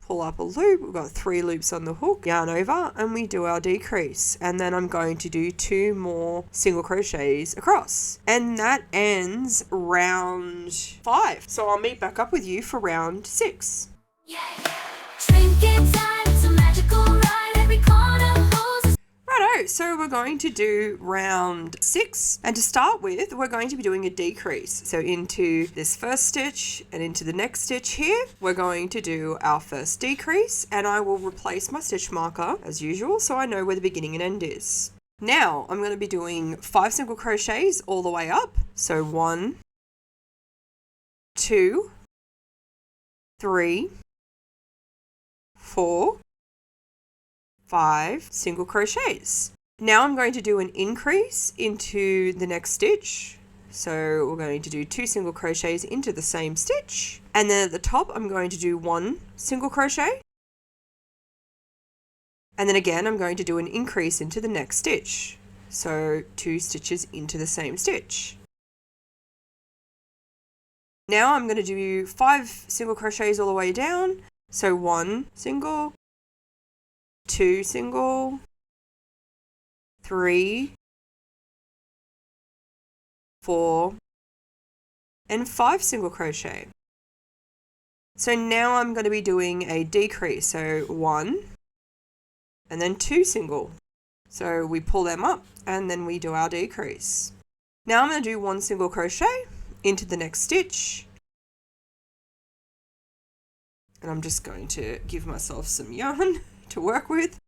pull up a loop. We've got 3 loops on the hook, yarn over, and we do our decrease. And then I'm going to do 2 more single crochets across. And that ends round 5. So I'll meet back up with you for round 6. Yeah. Trinket time, it's a magical ride, every corner holds. Righto, so we're going to do round 6, and to start with we're going to be doing a decrease. So into this first stitch and into the next stitch here, we're going to do our first decrease, and I will replace my stitch marker as usual so I know where the beginning and end is. Now I'm going to be doing 5 single crochets all the way up. So 1, 2, 3, 4, 5 single crochets. Now I'm going to do an increase into the next stitch. So we're going to do 2 single crochets into the same stitch. And then at the top, I'm going to do 1 single crochet. And then again, I'm going to do an increase into the next stitch. So 2 stitches into the same stitch. Now I'm going to do 5 single crochets all the way down. So 1 single, 2 single, 3, 4, and 5 single crochet. So now I'm going to be doing a decrease. So 1 and then 2 single. So we pull them up and then we do our decrease. Now I'm going to do 1 single crochet into the next stitch. And I'm just going to give myself some yarn to work with.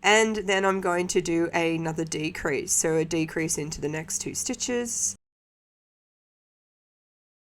And then I'm going to do another decrease. So a decrease into the next 2 stitches.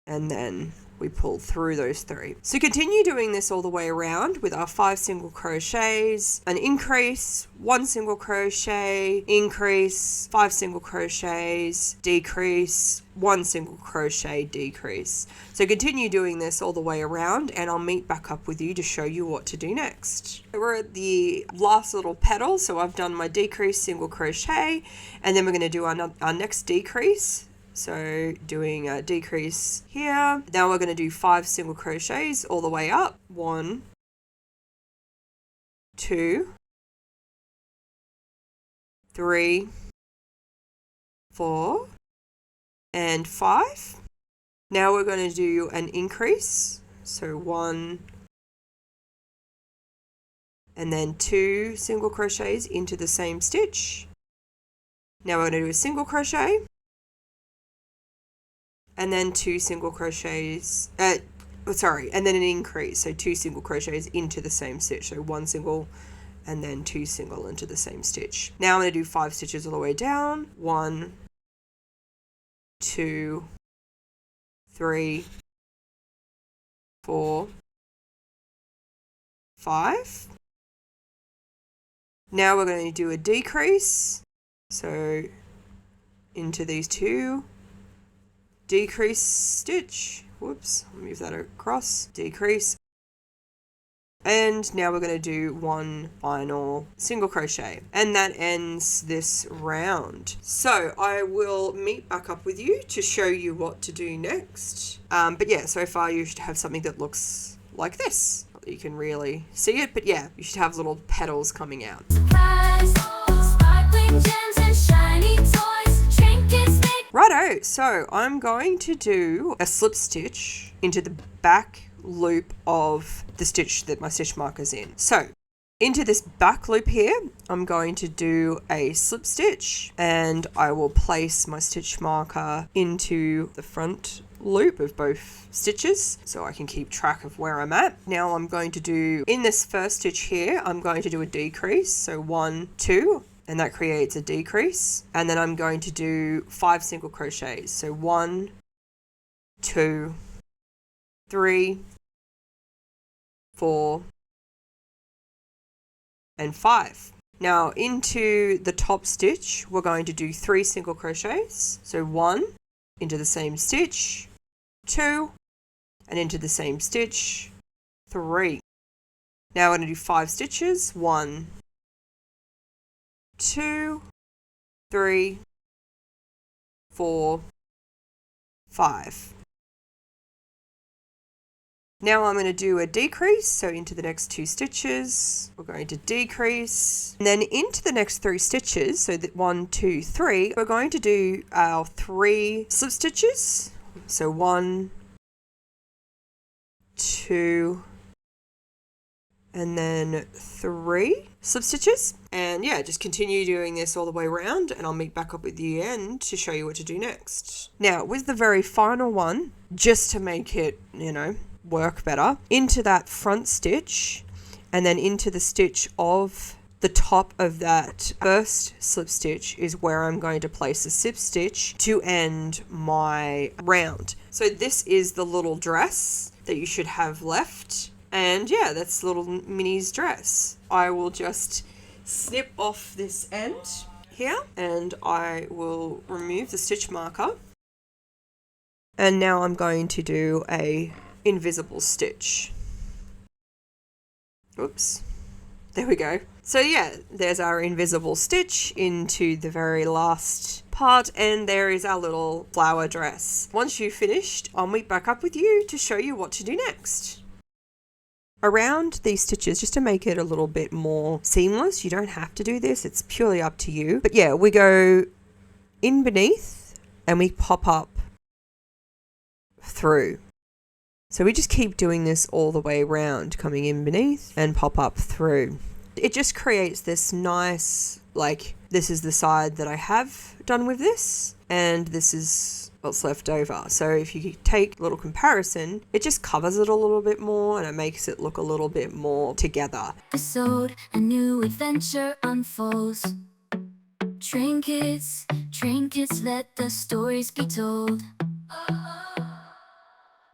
And then we pull through those 3. So continue doing this all the way around with our 5 single crochets, an increase, 1 single crochet, increase, 5 single crochets, decrease, 1 single crochet, decrease. So continue doing this all the way around, and I'll meet back up with you to show you what to do next. We're at the last little petal, so I've done my decrease, single crochet, and then we're going to do our next decrease. So doing a decrease here. Now we're going to do 5 single crochets all the way up. 1, 2, 3, 4, and 5. Now we're going to do an increase. So 1, and then 2 single crochets into the same stitch. Now we're going to do a single crochet. And then 2 single crochets, and then an increase. So 2 single crochets into the same stitch. So 1 single and then 2 single into the same stitch. Now I'm going to do 5 stitches all the way down. 1, 2, 3, 4, 5. Now we're going to do a decrease. So into these 2. Decrease stitch, whoops, I'll move that across, decrease, and now we're going to do 1 final single crochet, and that ends this round. So I will meet back up with you to show you what to do next, but yeah, so far you should have something that looks like this. You can really see it, but yeah, you should have little petals coming out. Surprise, sparkling gems and shiny toys, trinkets make. Righto, so I'm going to do a slip stitch into the back loop of the stitch that my stitch marker's in. So Into this back loop here, I'm going to do a slip stitch, and I will place my stitch marker into the front loop of both stitches so I can keep track of where I'm at. Now I'm going to do, in this first stitch here, I'm going to do a decrease, so 1, 2, and that creates a decrease, and then I'm going to do 5 single crochets, so 1, 2, 3, 4, and 5. Now into the top stitch, we're going to do 3 single crochets. So 1 into the same stitch, 2, and into the same stitch, 3. Now we're going to do 5 stitches, 1, 2, 3, 4, 5. Now I'm going to do a decrease, so into the next 2 stitches, we're going to decrease, and then into the next 3 stitches, so that 1, 2, 3, we're going to do our 3 slip stitches, so 1, 2, and then 3 slip stitches, and yeah, just continue doing this all the way around, and I'll meet back up with the end to show you what to do next. Now, with the very final one, just to make it, work better, into that front stitch and then into the stitch of the top of that first slip stitch is where I'm going to place a slip stitch to end my round. So this is the little dress that you should have left, and yeah, that's little Minnie's dress. I will just snip off this end here and I will remove the stitch marker, and now I'm going to do a invisible stitch. Oops, there we go. So yeah, there's our invisible stitch into the very last part, and there is our little flower dress. Once you've finished, I'll meet back up with you to show you what to do next. Around these stitches, just to make it a little bit more seamless, you don't have to do this, it's purely up to you. But yeah, we go in beneath and we pop up through. So we just keep doing this all the way around, coming in beneath and pop up through. It just creates this nice, this is the side that I have done with this, and this is what's left over. So if you take a little comparison, it just covers it a little bit more and it makes it look a little bit more together. Episode, a new adventure unfolds. Trinkets, let the stories be told.